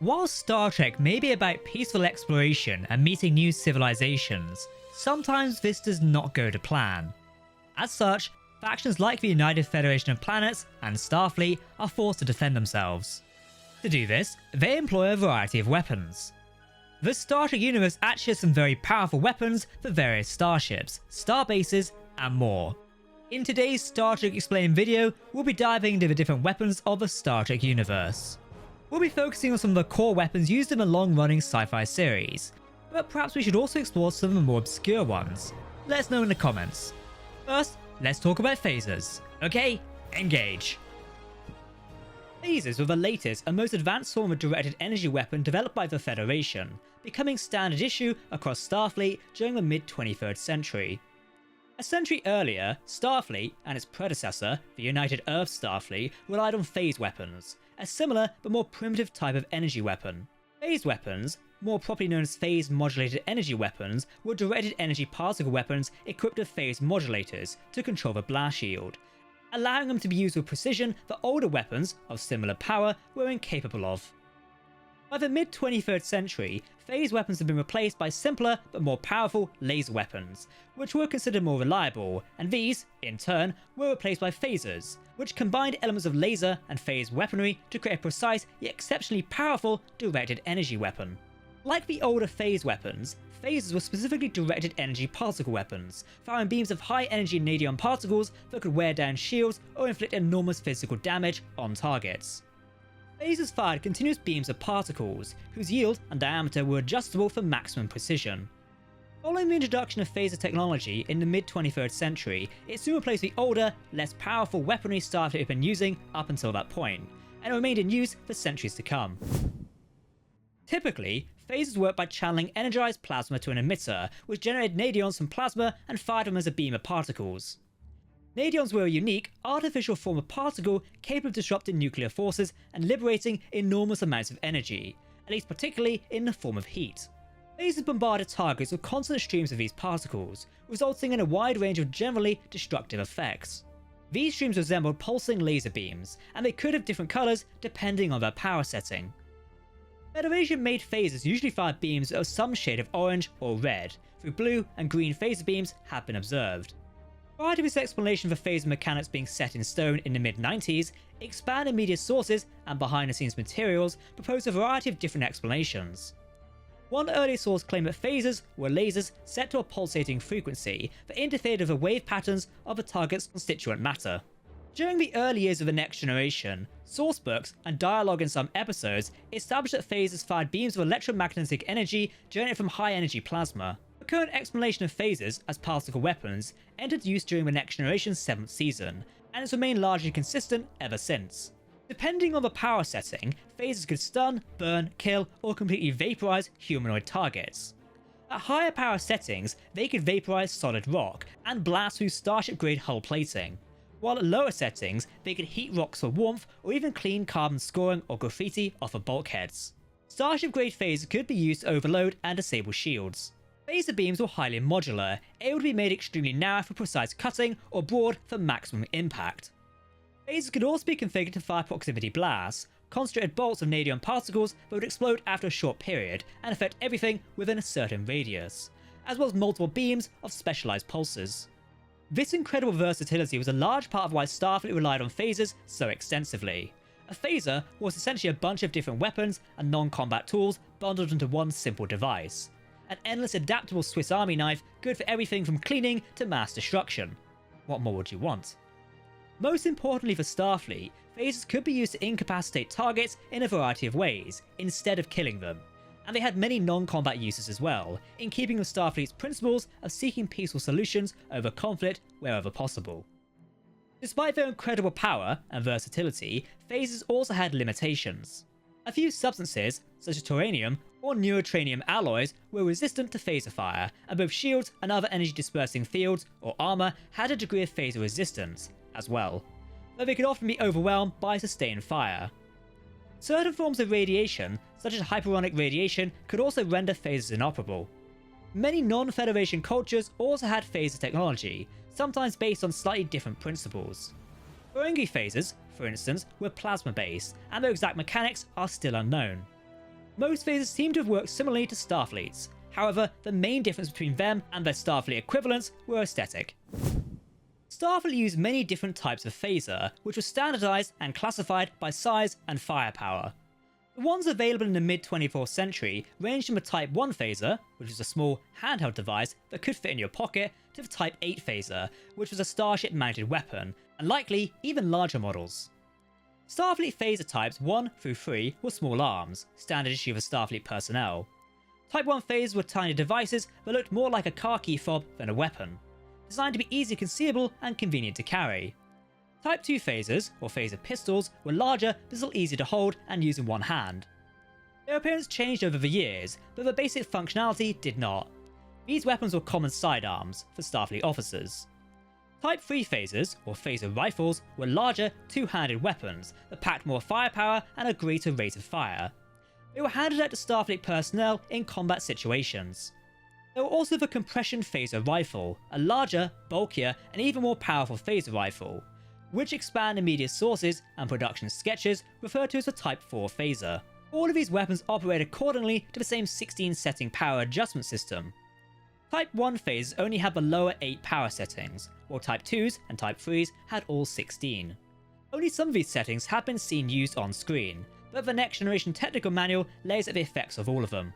While Star Trek may be about peaceful exploration and meeting new civilizations, sometimes this does not go to plan. As such, factions like the United Federation of Planets and Starfleet are forced to defend themselves. To do this, they employ a variety of weapons. The Star Trek universe actually has some very powerful weapons for various starships, starbases, and more. In today's Star Trek Explained video, we'll be diving into the different weapons of the Star Trek universe. We'll be focusing on some of the core weapons used in the long-running sci-fi series, but perhaps we should also explore some of the more obscure ones. Let us know in the comments. First, let's talk about phasers. Okay, engage! Phasers were the latest and most advanced form of directed energy weapon developed by the Federation, becoming standard issue across Starfleet during the mid-23rd century. A century earlier, Starfleet and its predecessor, the United Earth Starfleet, relied on phase weapons, a similar but more primitive type of energy weapon. Phase weapons, more properly known as phase-modulated energy weapons, were directed energy particle weapons equipped with phase modulators to control the blast shield, allowing them to be used with precision that older weapons of similar power were incapable of. By the mid-23rd century, phase weapons have been replaced by simpler but more powerful laser weapons, which were considered more reliable, and these, in turn, were replaced by phasers, which combined elements of laser and phase weaponry to create a precise yet exceptionally powerful directed energy weapon. Like the older phase weapons, phasers were specifically directed energy particle weapons, firing beams of high energy nadion particles that could wear down shields or inflict enormous physical damage on targets. Phasers fired continuous beams of particles, whose yield and diameter were adjustable for maximum precision. Following the introduction of phaser technology in the mid-23rd century, it soon replaced the older, less powerful weaponry Starfleet had been using up until that point, and it remained in use for centuries to come. Typically, phasers work by channeling energized plasma to an emitter, which generated nadions from plasma and fired them as a beam of particles. Nadions were a unique, artificial form of particle capable of disrupting nuclear forces and liberating enormous amounts of energy, at least particularly in the form of heat. Phasers bombarded targets with constant streams of these particles, resulting in a wide range of generally destructive effects. These streams resembled pulsing laser beams, and they could have different colours depending on their power setting. Federation-made phasers usually fired beams of some shade of orange or red, though blue and green phaser beams have been observed. Prior to this explanation for phaser mechanics being set in stone in the mid-90s, expanded media sources and behind-the-scenes materials proposed a variety of different explanations. One early source claimed that phasers were lasers set to a pulsating frequency that interfered with the wave patterns of the target's constituent matter. During the early years of the Next Generation, sourcebooks and dialogue in some episodes established that phasers fired beams of electromagnetic energy generated from high-energy plasma. The current explanation of phasers as particle weapons entered use during the Next Generation's 7th season, and it's remained largely consistent ever since. Depending on the power setting, phasers could stun, burn, kill, or completely vaporize humanoid targets. At higher power settings, they could vaporize solid rock and blast through Starship-grade hull plating, while at lower settings, they could heat rocks for warmth or even clean carbon scoring or graffiti off of bulkheads. Starship-grade phasers could be used to overload and disable shields. Phaser beams were highly modular, able to be made extremely narrow for precise cutting or broad for maximum impact. Phasers could also be configured to fire proximity blasts, concentrated bolts of nadion particles that would explode after a short period and affect everything within a certain radius, as well as multiple beams of specialized pulses. This incredible versatility was a large part of why Starfleet relied on phasers so extensively. A phaser was essentially a bunch of different weapons and non-combat tools bundled into one simple device. An endless adaptable Swiss Army knife, good for everything from cleaning to mass destruction. What more would you want? Most importantly for Starfleet, phasers could be used to incapacitate targets in a variety of ways, instead of killing them. And they had many non-combat uses as well, in keeping with Starfleet's principles of seeking peaceful solutions over conflict wherever possible. Despite their incredible power and versatility, phasers also had limitations. A few substances, such as tauranium or neurotranium alloys, were resistant to phaser fire, and both shields and other energy-dispersing fields or armor had a degree of phaser resistance as well, though they could often be overwhelmed by sustained fire. Certain forms of radiation, such as hyperonic radiation, could also render phasers inoperable. Many non-Federation cultures also had phaser technology, sometimes based on slightly different principles. Ferengi phasers, for instance, were plasma-based, and their exact mechanics are still unknown. Most phasers seem to have worked similarly to Starfleet's. However, the main difference between them and their Starfleet equivalents were aesthetic. Starfleet used many different types of phaser, which were standardized and classified by size and firepower. The ones available in the mid-24th century ranged from a Type 1 phaser, which was a small handheld device that could fit in your pocket, to the Type 8 phaser, which was a Starship-mounted weapon, and likely even larger models. Starfleet phaser types 1 through 3 were small arms, standard issue for Starfleet personnel. Type 1 phasers were tiny devices that looked more like a car key fob than a weapon, designed to be easily concealable and convenient to carry. Type 2 phasers, or phaser pistols, were larger but still easy to hold and use in one hand. Their appearance changed over the years, but their basic functionality did not. These weapons were common sidearms for Starfleet officers. Type 3 phasers, or phaser rifles, were larger, two-handed weapons that packed more firepower and a greater rate of fire. They were handed out to Starfleet personnel in combat situations. There were also the compression phaser rifle, a larger, bulkier, and even more powerful phaser rifle, which expanded media sources and production sketches referred to as a Type 4 phaser. All of these weapons operate accordingly to the same 16 setting power adjustment system. Type 1 phasers only had the lower 8 power settings, while Type 2s and Type 3s had all 16. Only some of these settings have been seen used on screen, but the next generation technical manual lays out the effects of all of them.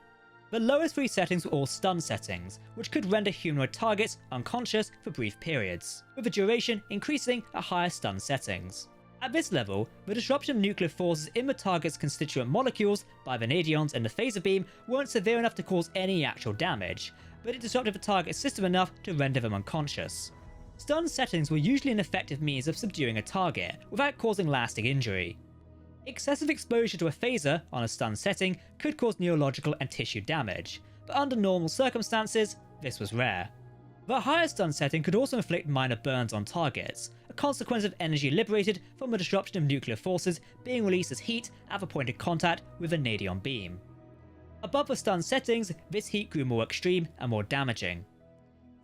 The lowest 3 settings were all stun settings, which could render humanoid targets unconscious for brief periods, with the duration increasing at higher stun settings. At this level, the disruption of nuclear forces in the target's constituent molecules by the nadions and the phaser beam weren't severe enough to cause any actual damage, but it disrupted the target system enough to render them unconscious. Stun settings were usually an effective means of subduing a target without causing lasting injury. Excessive exposure to a phaser on a stun setting could cause neurological and tissue damage, but under normal circumstances, this was rare. The higher stun setting could also inflict minor burns on targets, a consequence of energy liberated from the disruption of nuclear forces being released as heat at the point of contact with a nadion beam. Above the stun settings, this heat grew more extreme and more damaging.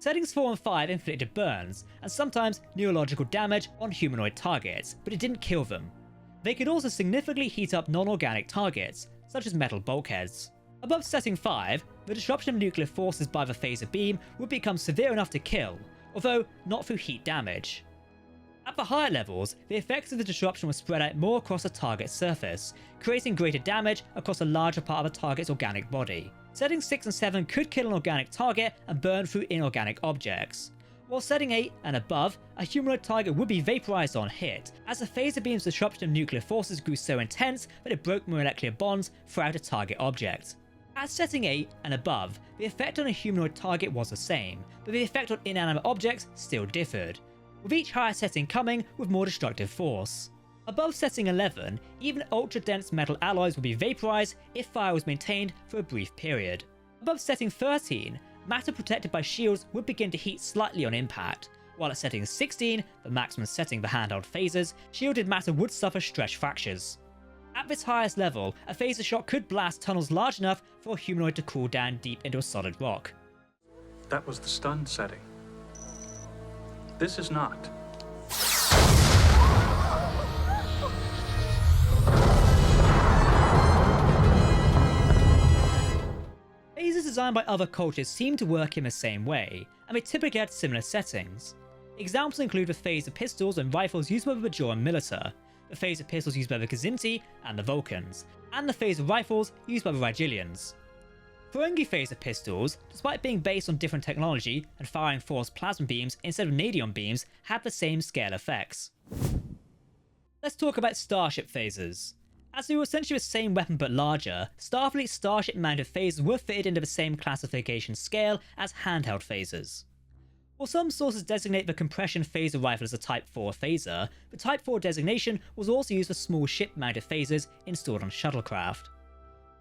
Settings 4 and 5 inflicted burns, and sometimes neurological damage on humanoid targets, but it didn't kill them. They could also significantly heat up non-organic targets, such as metal bulkheads. Above setting 5, the disruption of nuclear forces by the phaser beam would become severe enough to kill, although not through heat damage. At the higher levels, the effects of the disruption were spread out more across the target's surface, creating greater damage across a larger part of the target's organic body. Settings 6 and 7 could kill an organic target and burn through inorganic objects, while setting 8 and above, a humanoid target would be vaporized on hit, as the phaser beam's disruption of nuclear forces grew so intense that it broke molecular bonds throughout a target object. At setting 8 and above, the effect on a humanoid target was the same, but the effect on inanimate objects still differed, with each higher setting coming with more destructive force. Above setting 11, even ultra-dense metal alloys would be vaporized if fire was maintained for a brief period. Above setting 13, matter protected by shields would begin to heat slightly on impact, while at setting 16, the maximum setting for handheld phasers, shielded matter would suffer stretch fractures. At this highest level, a phaser shot could blast tunnels large enough for a humanoid to cool down deep into a solid rock. That was the stun setting. This is not. Phasers designed by other cultures seem to work in the same way, and they typically had similar settings. Examples include the phaser pistols and rifles used by the Bajoran Militia, the phaser pistols used by the Kzinti and the Vulcans, and the phaser rifles used by the Rigelians. Ferengi phaser pistols, despite being based on different technology and firing forced plasma beams instead of nadion beams, had the same scale effects. Let's talk about Starship phasers. As they were essentially the same weapon but larger, Starfleet's Starship-mounted phasers were fitted into the same classification scale as handheld phasers. While some sources designate the compression phaser rifle as a Type 4 phaser, the Type 4 designation was also used for small ship-mounted phasers installed on shuttlecraft.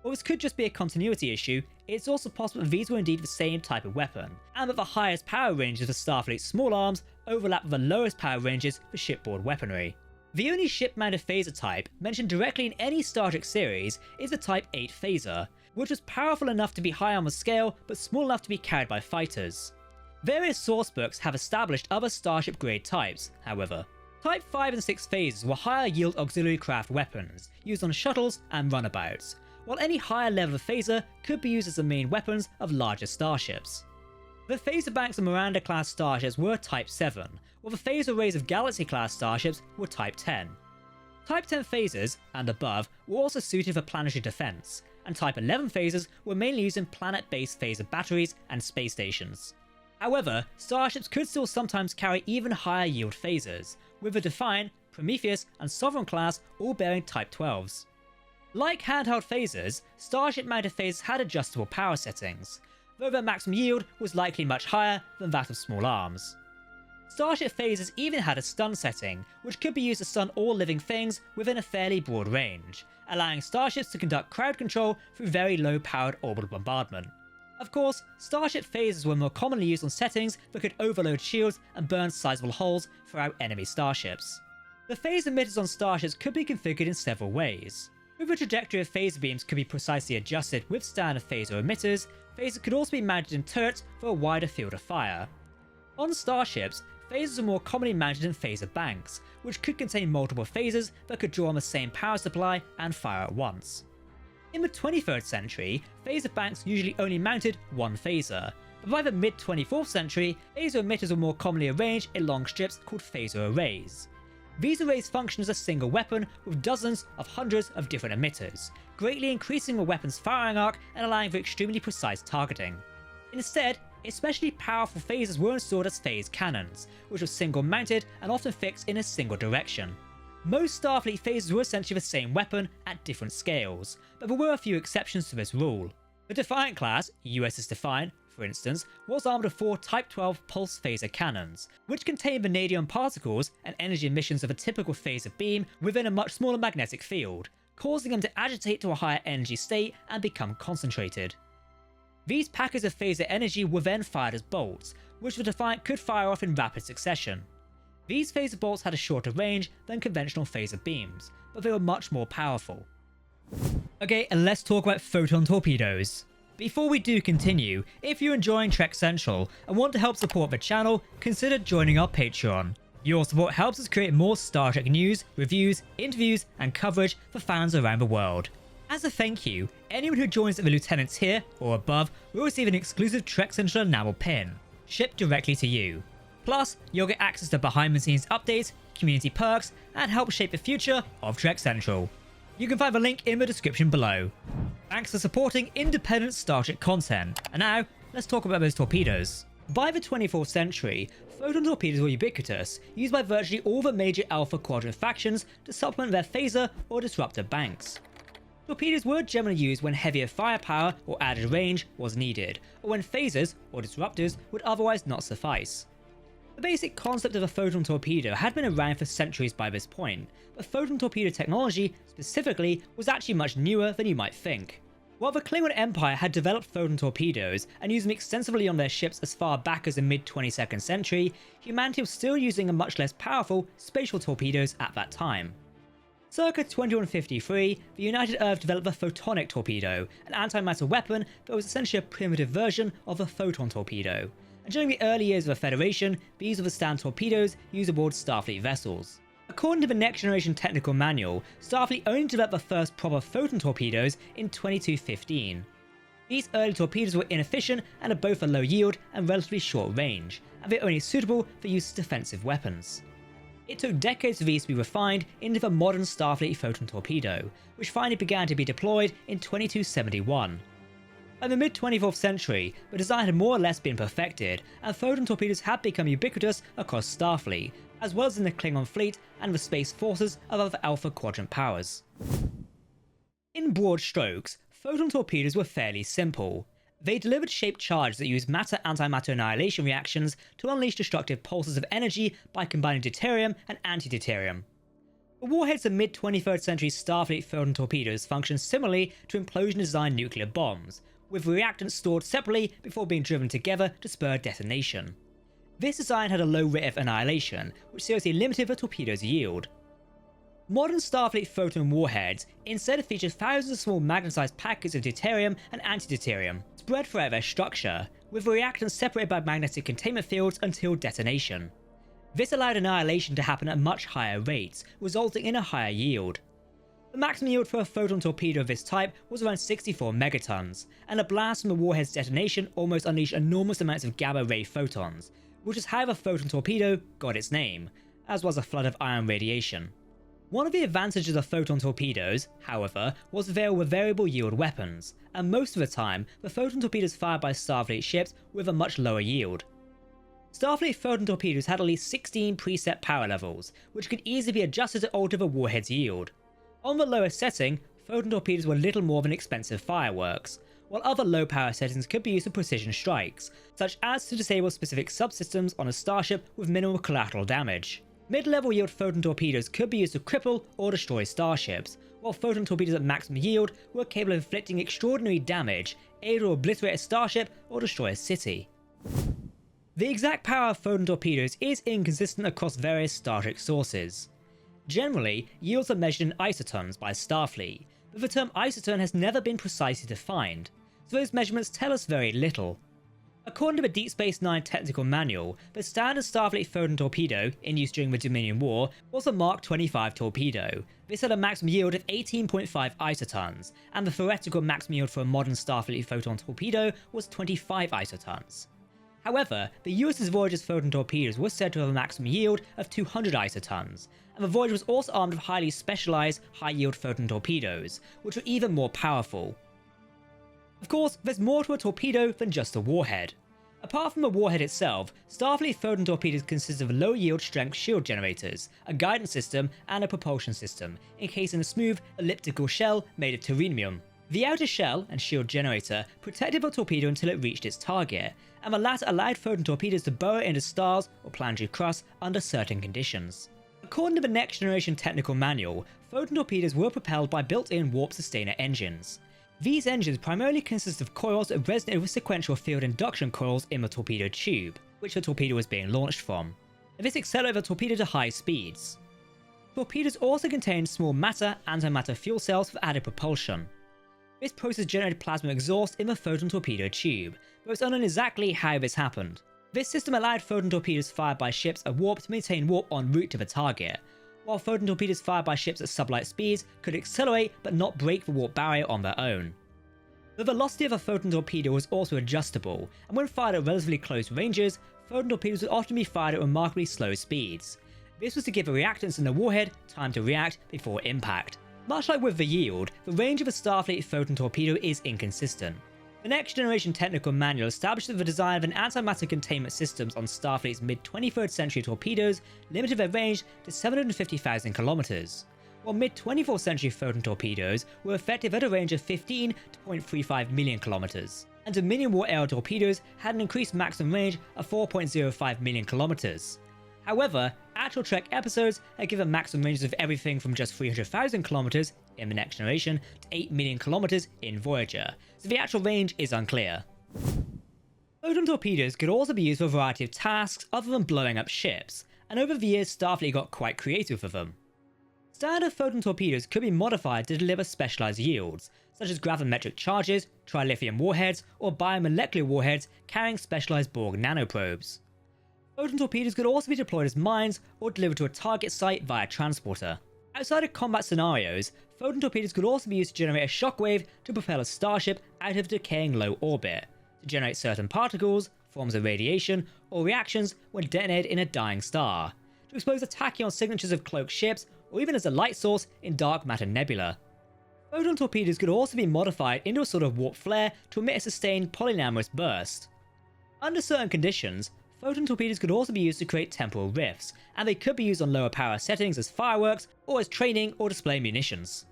While this could just be a continuity issue, it's also possible that these were indeed the same type of weapon, and that the highest power ranges for Starfleet's small arms overlap with the lowest power ranges for shipboard weaponry. The only ship-mounted phaser type mentioned directly in any Star Trek series is the Type 8 phaser, which was powerful enough to be high on the scale but small enough to be carried by fighters. Various sourcebooks have established other Starship-grade types, however. Type 5 and 6 phasers were higher yield auxiliary craft weapons, used on shuttles and runabouts, while any higher level of phaser could be used as the main weapons of larger starships. The phaser banks of Miranda-class starships were Type 7, while the phaser arrays of Galaxy-class starships were Type 10. Type 10 phasers, and above, were also suited for planetary defense, and Type 11 phasers were mainly used in planet-based phaser batteries and space stations. However, starships could still sometimes carry even higher yield phasers, with the Defiant, Prometheus, and Sovereign class all bearing Type 12s. Like handheld phasers, Starship-mounted phasers had adjustable power settings, though their maximum yield was likely much higher than that of small arms. Starship phasers even had a stun setting, which could be used to stun all living things within a fairly broad range, allowing starships to conduct crowd control through very low-powered orbital bombardment. Of course, Starship phasers were more commonly used on settings that could overload shields and burn sizable holes throughout enemy starships. The phase emitters on starships could be configured in several ways. With the trajectory of phaser beams could be precisely adjusted with standard phaser emitters, phasers could also be mounted in turrets for a wider field of fire. On starships, phasers are more commonly mounted in phaser banks, which could contain multiple phasers that could draw on the same power supply and fire at once. In the 23rd century, phaser banks usually only mounted one phaser, but by the mid-24th century, phaser emitters were more commonly arranged in long strips called phaser arrays. These arrays function as a single weapon with dozens of hundreds of different emitters, greatly increasing the weapon's firing arc and allowing for extremely precise targeting. Instead, especially powerful phasers were installed as phase cannons, which were single mounted and often fixed in a single direction. Most Starfleet phasers were essentially the same weapon at different scales, but there were a few exceptions to this rule. The Defiant class, USS Defiant, for instance, was armed with 4 Type 12 pulse phaser cannons, which contained vanadium particles and energy emissions of a typical phaser beam within a much smaller magnetic field, causing them to agitate to a higher energy state and become concentrated. These packets of phaser energy were then fired as bolts, which the Defiant could fire off in rapid succession. These phaser bolts had a shorter range than conventional phaser beams, but they were much more powerful. Okay, and let's talk about Photon Torpedoes. Before we do continue, if you're enjoying Trek Central and want to help support the channel, consider joining our Patreon. Your support helps us create more Star Trek news, reviews, interviews, and coverage for fans around the world. As a thank you, anyone who joins at the Lieutenant tier or above will receive an exclusive Trek Central enamel pin, shipped directly to you. Plus, you'll get access to behind the scenes updates, community perks, and help shape the future of Trek Central. You can find the link in the description below. Thanks for supporting independent Star Trek content. And now, let's talk about those torpedoes. By the 24th century, Photon torpedoes were ubiquitous, used by virtually all the major Alpha Quadrant factions to supplement their phaser or disruptor banks. Torpedoes were generally used when heavier firepower or added range was needed, or when phasers or disruptors would otherwise not suffice. The basic concept of a photon torpedo had been around for centuries by this point, but photon torpedo technology specifically was actually much newer than you might think. While the Klingon Empire had developed photon torpedoes and used them extensively on their ships as far back as the mid-22nd century, humanity was still using a much less powerful spatial torpedoes at that time. Circa 2153, the United Earth developed the photonic torpedo, an antimatter weapon that was essentially a primitive version of a photon torpedo. And during the early years of the Federation, these were the standard torpedoes used aboard Starfleet vessels. According to the Next Generation Technical Manual, Starfleet only developed the first proper photon torpedoes in 2215. These early torpedoes were inefficient and had both a low yield and relatively short range, and they were only suitable for use as defensive weapons. It took decades for these to be refined into the modern Starfleet photon torpedo, which finally began to be deployed in 2271. By the mid-24th century, the design had more or less been perfected, and photon torpedoes had become ubiquitous across Starfleet, as well as in the Klingon fleet and the space forces of other Alpha Quadrant powers. In broad strokes, photon torpedoes were fairly simple. They delivered shaped charges that used matter-antimatter annihilation reactions to unleash destructive pulses of energy by combining deuterium and antideuterium. The warheads of mid-23rd century Starfleet photon torpedoes functioned similarly to implosion-designed nuclear bombs, with reactants stored separately before being driven together to spur detonation. This design had a low rate of annihilation, which seriously limited the torpedo's yield. Modern Starfleet photon warheads instead feature thousands of small magnetized packets of deuterium and antideuterium, spread throughout their structure, with reactants separated by magnetic containment fields until detonation. This allowed annihilation to happen at much higher rates, resulting in a higher yield. The maximum yield for a photon torpedo of this type was around 64 megatons, and a blast from the warhead's detonation almost unleashed enormous amounts of gamma ray photons, which is how the photon torpedo got its name, as was a flood of ion radiation. One of the advantages of photon torpedoes, however, was that they were variable yield weapons, and most of the time, the photon torpedoes fired by Starfleet ships were with a much lower yield. Starfleet photon torpedoes had at least 16 preset power levels, which could easily be adjusted to alter the warhead's yield. On the lowest setting, photon torpedoes were little more than expensive fireworks, while other low power settings could be used for precision strikes, such as to disable specific subsystems on a starship with minimal collateral damage. Mid-level yield photon torpedoes could be used to cripple or destroy starships, while photon torpedoes at maximum yield were capable of inflicting extraordinary damage, able to obliterate a starship or destroy a city. The exact power of photon torpedoes is inconsistent across various Starship sources. Generally, yields are measured in isotons by Starfleet, but the term isoton has never been precisely defined, so those measurements tell us very little. According to the Deep Space Nine technical manual, the standard Starfleet photon torpedo, in use during the Dominion War, was a Mark 25 torpedo. This had a maximum yield of 18.5 isotons, and the theoretical maximum yield for a modern Starfleet photon torpedo was 25 isotons. However, the USS Voyager's photon torpedoes were said to have a maximum yield of 200 isotons, and the Voyager was also armed with highly specialized, high-yield photon torpedoes, which were even more powerful. Of course, there's more to a torpedo than just a warhead. Apart from the warhead itself, Starfleet photon torpedoes consist of low-yield strength shield generators, a guidance system, and a propulsion system, encased in a smooth, elliptical shell made of terrenium. The outer shell and shield generator protected the torpedo until it reached its target, and the latter allowed photon torpedoes to burrow into stars or planetary crusts under certain conditions. According to the Next Generation technical manual, photon torpedoes were propelled by built-in warp sustainer engines. These engines primarily consist of coils that resonate with sequential field induction coils in the torpedo tube, which the torpedo was being launched from, and this accelerated the torpedo to high speeds. Torpedoes also contained small matter-antimatter fuel cells for added propulsion. This process generated plasma exhaust in the photon torpedo tube, but it's unknown exactly how this happened. This system allowed photon torpedoes fired by ships at warp to maintain warp en route to the target, while photon torpedoes fired by ships at sublight speeds could accelerate but not break the warp barrier on their own. The velocity of a photon torpedo was also adjustable, and when fired at relatively close ranges, photon torpedoes would often be fired at remarkably slow speeds. This was to give the reactants in the warhead time to react before impact. Much like with the yield, the range of a Starfleet photon torpedo is inconsistent. The Next Generation technical manual established that the design of an antimatter containment systems on Starfleet's mid-23rd century torpedoes limited their range to 750,000 kilometers, while mid-24th century photon torpedoes were effective at a range of 15 to 0.35 million kilometers, and Dominion War era torpedoes had an increased maximum range of 4.05 million kilometers. However, actual Trek episodes had given maximum ranges of everything from just 300,000 kilometers in the Next Generation to 8 million kilometers in Voyager, so the actual range is unclear. Photon torpedoes could also be used for a variety of tasks other than blowing up ships, and over the years Starfleet got quite creative with them. Standard photon torpedoes could be modified to deliver specialized yields, such as gravimetric charges, trilithium warheads, or biomolecular warheads carrying specialized Borg nanoprobes. Photon torpedoes could also be deployed as mines or delivered to a target site via transporter. Outside of combat scenarios, photon torpedoes could also be used to generate a shockwave to propel a starship out of decaying low orbit, to generate certain particles, forms of radiation, or reactions when detonated in a dying star, to expose the tachyon signatures of cloaked ships, or even as a light source in dark matter nebula. Photon torpedoes could also be modified into a sort of warp flare to emit a sustained polyamorous burst. Under certain conditions, photon torpedoes could also be used to create temporal rifts, and they could be used on lower power settings as fireworks or as training or display munitions.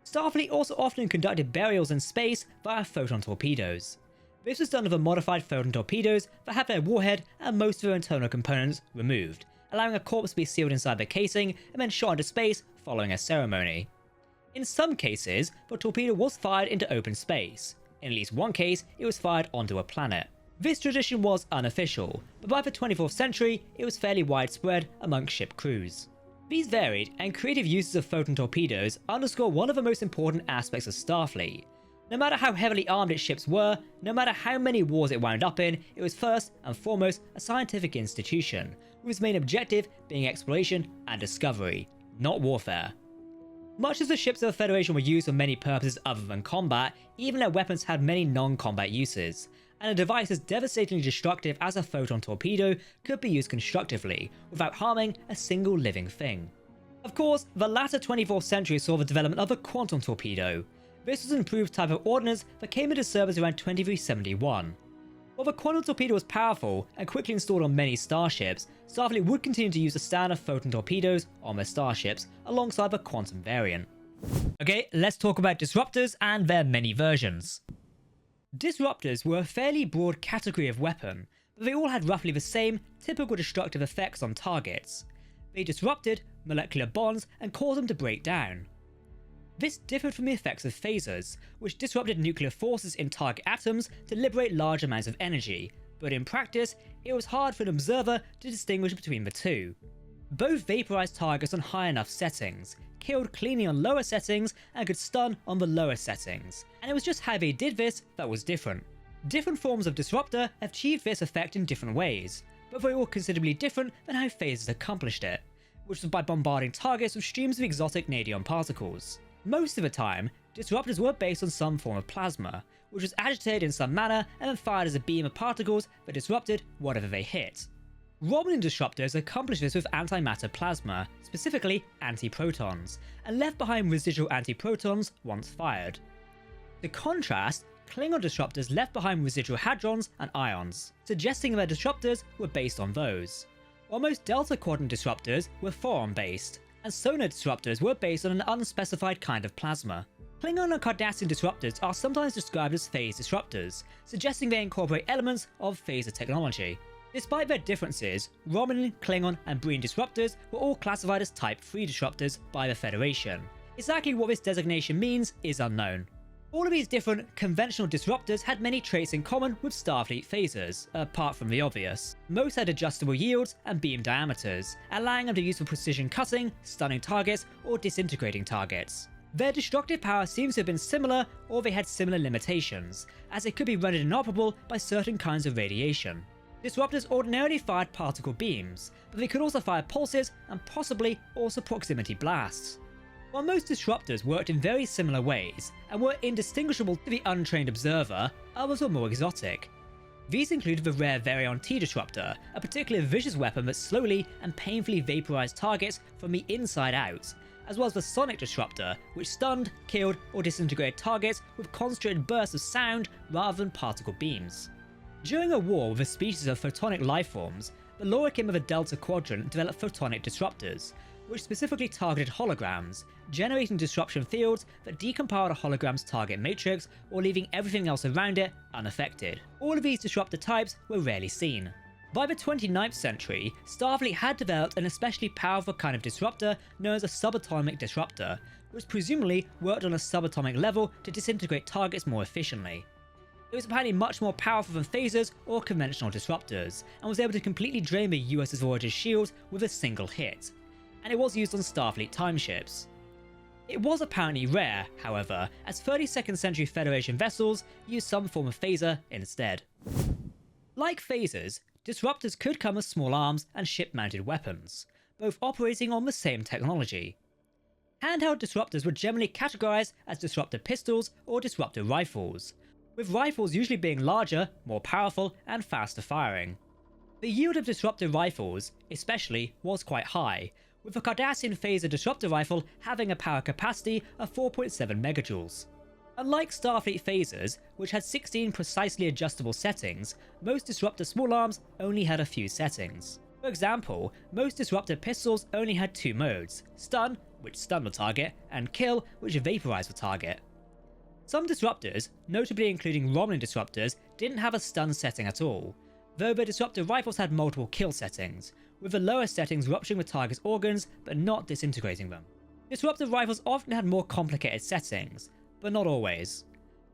Starfleet also often conducted burials in space via photon torpedoes. This was done with modified photon torpedoes that had their warhead and most of their internal components removed, allowing a corpse to be sealed inside the casing and then shot into space following a ceremony. In some cases, the torpedo was fired into open space. In at least one case, it was fired onto a planet. This tradition was unofficial, but by the 24th century, it was fairly widespread amongst ship crews. These varied and creative uses of photon torpedoes underscore one of the most important aspects of Starfleet. No matter how heavily armed its ships were, no matter how many wars it wound up in, it was first and foremost a scientific institution, with its main objective being exploration and discovery, not warfare. Much as the ships of the Federation were used for many purposes other than combat, even their weapons had many non-combat uses, and a device as devastatingly destructive as a Photon Torpedo could be used constructively, without harming a single living thing. Of course, the latter 24th century saw the development of the Quantum Torpedo. This was an improved type of ordnance that came into service around 2371. While the Quantum Torpedo was powerful and quickly installed on many starships, Starfleet would continue to use the standard Photon Torpedoes on their starships alongside the Quantum variant. Okay, let's talk about Disruptors and their many versions. Disruptors were a fairly broad category of weapon, but they all had roughly the same typical destructive effects on targets. They disrupted molecular bonds and caused them to break down. This differed from the effects of phasers, which disrupted nuclear forces in target atoms to liberate large amounts of energy, but in practice, it was hard for an observer to distinguish between the two. Both vaporized targets on high enough settings, killed cleanly on lower settings, and could stun on the lower settings, and it was just how they did this that was different. Different forms of disruptor achieved this effect in different ways, but they were all considerably different than how phasers accomplished it, which was by bombarding targets with streams of exotic nadion particles. Most of the time, disruptors were based on some form of plasma, which was agitated in some manner and then fired as a beam of particles that disrupted whatever they hit. Romulan disruptors accomplished this with antimatter plasma, specifically antiprotons, and left behind residual antiprotons once fired. To contrast, Klingon disruptors left behind residual hadrons and ions, suggesting their disruptors were based on those. While most Delta Quadrant disruptors were photon based, and sonar disruptors were based on an unspecified kind of plasma. Klingon and Cardassian disruptors are sometimes described as phase disruptors, suggesting they incorporate elements of phaser technology. Despite their differences, Romulan, Klingon, and Breen disruptors were all classified as Type 3 disruptors by the Federation. Exactly what this designation means is unknown. All of these different conventional disruptors had many traits in common with Starfleet phasers, apart from the obvious. Most had adjustable yields and beam diameters, allowing them to use for precision cutting, stunning targets, or disintegrating targets. Their destructive power seems to have been similar, or they had similar limitations, as they could be rendered inoperable by certain kinds of radiation. Disruptors ordinarily fired particle beams, but they could also fire pulses and possibly also proximity blasts. While most disruptors worked in very similar ways and were indistinguishable to the untrained observer, others were more exotic. These included the rare Varion T disruptor, a particularly vicious weapon that slowly and painfully vaporized targets from the inside out, as well as the Sonic disruptor, which stunned, killed, or disintegrated targets with concentrated bursts of sound rather than particle beams. During a war with a species of photonic lifeforms, the Loricim of the Delta Quadrant developed photonic disruptors, which specifically targeted holograms, generating disruption fields that decompiled a hologram's target matrix or leaving everything else around it unaffected. All of these disruptor types were rarely seen. By the 29th century, Starfleet had developed an especially powerful kind of disruptor known as a subatomic disruptor, which presumably worked on a subatomic level to disintegrate targets more efficiently. It was apparently much more powerful than phasers or conventional disruptors, and was able to completely drain the USS Voyager's shields with a single hit, and it was used on Starfleet timeships. It was apparently rare, however, as 32nd century Federation vessels used some form of phaser instead. Like phasers, disruptors could come as small arms and ship-mounted weapons, both operating on the same technology. Handheld disruptors were generally categorized as disruptor pistols or disruptor rifles, with rifles usually being larger, more powerful, and faster firing. The yield of disruptor rifles, especially, was quite high, with the Cardassian phaser disruptor rifle having a power capacity of 4.7 megajoules. Unlike Starfleet phasers, which had 16 precisely adjustable settings, most disruptor small arms only had a few settings. For example, most disruptor pistols only had two modes: stun, which stunned the target, and kill, which vaporized the target. Some disruptors, notably including Romulan disruptors, didn't have a stun setting at all, though the disruptor rifles had multiple kill settings, with the lower settings rupturing the target's organs but not disintegrating them. Disruptor rifles often had more complicated settings, but not always.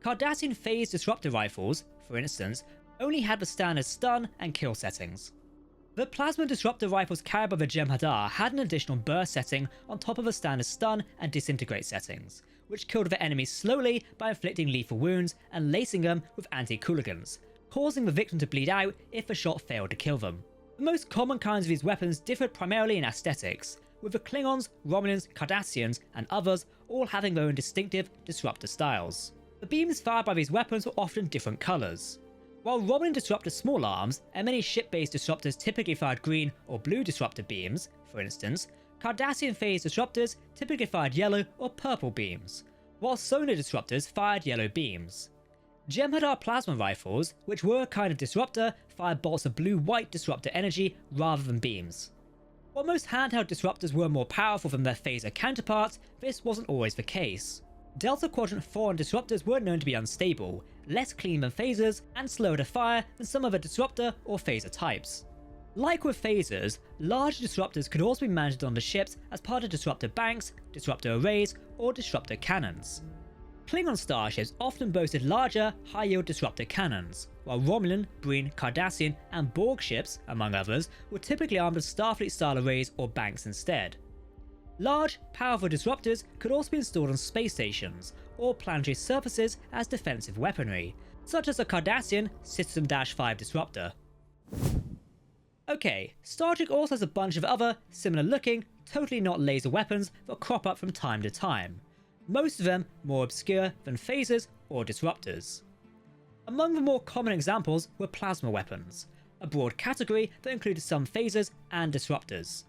Cardassian phase disruptor rifles, for instance, only had the standard stun and kill settings. The plasma disruptor rifles carried by the Jem'Hadar had an additional burst setting on top of the standard stun and disintegrate settings, which killed their enemies slowly by inflicting lethal wounds and lacing them with anti-cooligans, causing the victim to bleed out if the shot failed to kill them. The most common kinds of these weapons differed primarily in aesthetics, with the Klingons, Romulans, Cardassians, and others all having their own distinctive disruptor styles. The beams fired by these weapons were often different colours. While Romulan disruptor small arms and many ship-based disruptors typically fired green or blue disruptor beams, for instance, Cardassian phase disruptors typically fired yellow or purple beams, while solar disruptors fired yellow beams. Jem'Hadar plasma rifles, which were a kind of disruptor, fired bolts of blue-white disruptor energy rather than beams. While most handheld disruptors were more powerful than their phaser counterparts, this wasn't always the case. Delta Quadrant 4 disruptors were known to be unstable, less clean than phasers, and slower to fire than some other disruptor or phaser types. Like with phasers, large disruptors could also be mounted onto ships as part of disruptor banks, disruptor arrays, or disruptor cannons. Klingon starships often boasted larger, high-yield disruptor cannons, while Romulan, Breen, Cardassian, and Borg ships, among others, were typically armed with Starfleet-style arrays or banks instead. Large, powerful disruptors could also be installed on space stations, or planetary surfaces as defensive weaponry, such as a Cardassian System-5 disruptor. Okay, Star Trek also has a bunch of other, similar-looking, totally not laser weapons that crop up from time to time. Most of them more obscure than phasers or disruptors. Among the more common examples were plasma weapons, a broad category that included some phasers and disruptors.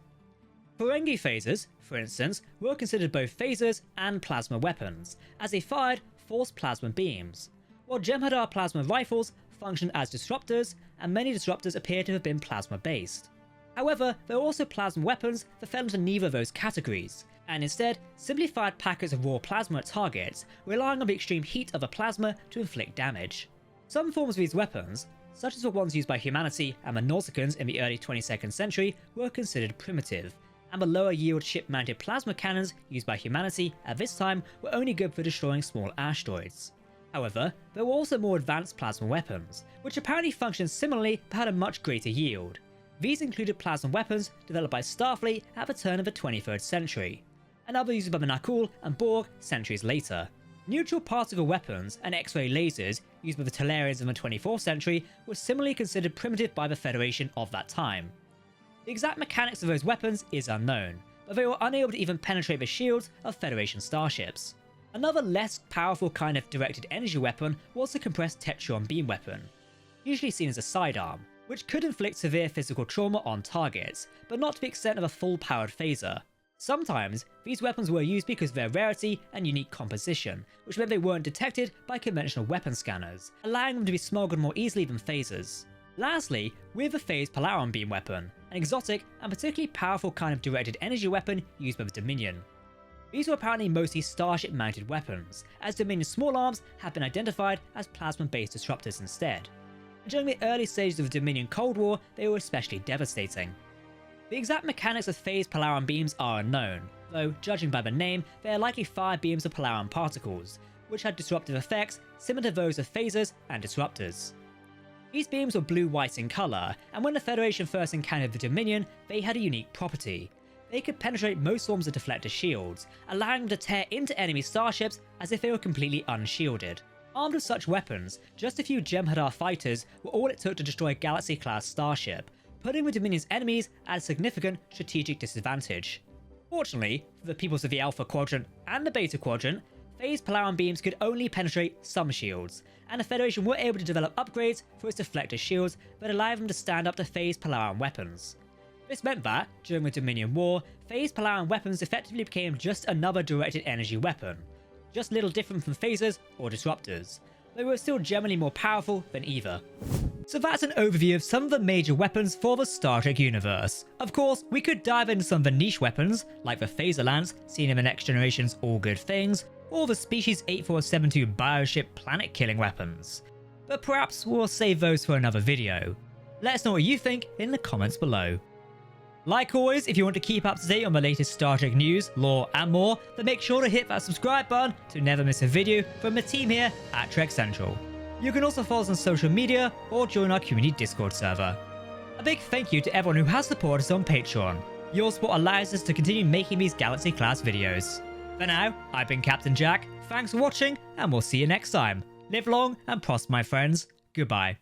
Ferengi phasers, for instance, were considered both phasers and plasma weapons, as they fired force plasma beams, while Jem'Hadar plasma rifles functioned as disruptors, and many disruptors appear to have been plasma-based. However, there were also plasma weapons that fell into neither of those categories, and instead simply fired packets of raw plasma at targets, relying on the extreme heat of the plasma to inflict damage. Some forms of these weapons, such as the ones used by humanity and the Nausicaans in the early 22nd century, were considered primitive, and the lower yield ship-mounted plasma cannons used by humanity at this time were only good for destroying small asteroids. However, there were also more advanced plasma weapons, which apparently functioned similarly but had a much greater yield. These included plasma weapons developed by Starfleet at the turn of the 23rd century, and others used by the Nakul and Borg centuries later. Neutral particle weapons and X-ray lasers used by the Talarians in the 24th century were similarly considered primitive by the Federation of that time. The exact mechanics of those weapons is unknown, but they were unable to even penetrate the shields of Federation starships. Another less powerful kind of directed energy weapon was the compressed tetron beam weapon, usually seen as a sidearm, which could inflict severe physical trauma on targets, but not to the extent of a full-powered phaser. Sometimes, these weapons were used because of their rarity and unique composition, which meant they weren't detected by conventional weapon scanners, allowing them to be smuggled more easily than phasers. Lastly, we have the phased Polaron beam weapon, an exotic and particularly powerful kind of directed energy weapon used by the Dominion. These were apparently mostly Starship-mounted weapons, as Dominion small arms have been identified as plasma-based disruptors instead. During the early stages of the Dominion Cold War, they were especially devastating. The exact mechanics of phased Polaron beams are unknown, though judging by the name, they are likely fire beams of Polaron particles, which had disruptive effects similar to those of phasers and disruptors. These beams were blue-white in colour, and when the Federation first encountered the Dominion, they had a unique property. They could penetrate most forms of deflector shields, allowing them to tear into enemy starships as if they were completely unshielded. Armed with such weapons, just a few Jem'Hadar fighters were all it took to destroy a Galaxy-class starship, putting the Dominion's enemies at a significant strategic disadvantage. Fortunately, for the peoples of the Alpha Quadrant and the Beta Quadrant, phased Polaron beams could only penetrate some shields, and the Federation were able to develop upgrades for its deflector shields that allowed them to stand up to phased Polaron weapons. This meant that, during the Dominion War, phased Polaron weapons effectively became just another directed energy weapon, just little different from phasers or disruptors, though were still generally more powerful than either. So that's an overview of some of the major weapons for the Star Trek universe. Of course, we could dive into some of the niche weapons, like the phaser lance seen in the Next Generation's All Good Things, or the Species 8472 bioship planet-killing weapons. But perhaps we'll save those for another video. Let us know what you think in the comments below. Like always, if you want to keep up to date on the latest Star Trek news, lore, and more, then make sure to hit that subscribe button to never miss a video from the team here at Trek Central. You can also follow us on social media or join our community Discord server. A big thank you to everyone who has supported us on Patreon. Your support allows us to continue making these Galaxy-class videos. For now, I've been Captain Jack, thanks for watching, and we'll see you next time. Live long and prosper, my friends. Goodbye.